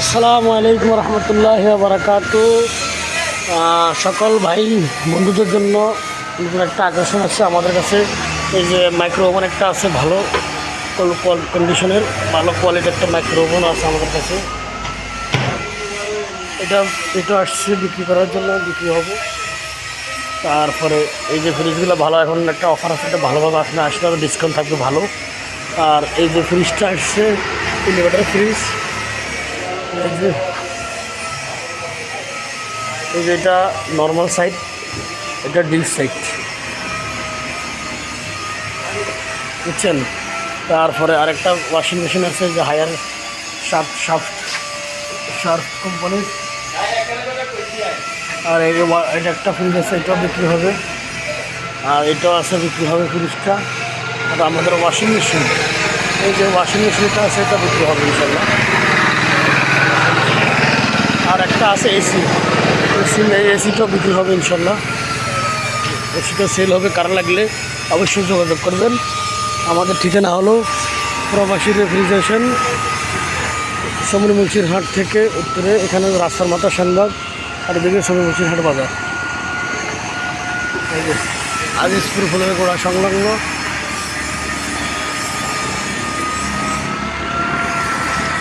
আসসালামু আলাইকুম রহমতুল্লাহ বারাকাতু। সকল ভাই বন্ধুদের জন্য নতুন একটা আকর্ষণ আছে আমাদের কাছে। এই যে মাইক্রো ওভেন একটা আছে, ভালো কন্ডিশনের ভালো কোয়ালিটির একটা মাইক্রো ওভেন আছে আমাদের কাছে। এটা আসছে বিক্রি করার জন্য, বিক্রি হবে। তারপরে এই যে ফ্রিজগুলো ভালো, এখন একটা অফার আছে, এটা ভালোভাবে আসলে ডিসকাউন্ট থাকবে ভালো। আর এই যে ফ্রিজটা আসছে ইনভার্টার ফ্রিজ, এই যে এটা নর্মাল সাইড, এটা ডিপ সাইড, বুঝছেন। তারপরে আরেকটা ওয়াশিং মেশিন আছে যে হায়ার শার্প কোম্পানির। আর এটা একটা ফ্রিজ আছে, এটাও বিক্রি হবে। আর এটাও আছে, বিক্রি হবে ফ্রিজটা। আর আমাদের ওয়াশিং মেশিন, এই যে ওয়াশিং মেশিনটা আছে, এটা বিক্রি হবে ইনশাল্লাহ। আর একটা আছে এসি, এসিটাও বিক্রি হবে ইনশাল্লাহ। এসিটা সেল হবে, কারণ লাগলে অবশ্যই যোগাযোগ করবেন। আমাদের ঠিকানা হলো প্রবাসী রেফ্রিজারেশন, সমরমুলচির হাট থেকে উত্তরে, এখানে রাস্তার মাথা শানবাগ, আর এদিকে সমরমুলচির হাট বাজার, আজিজপুর ফুলের গোড়া সংলগ্ন।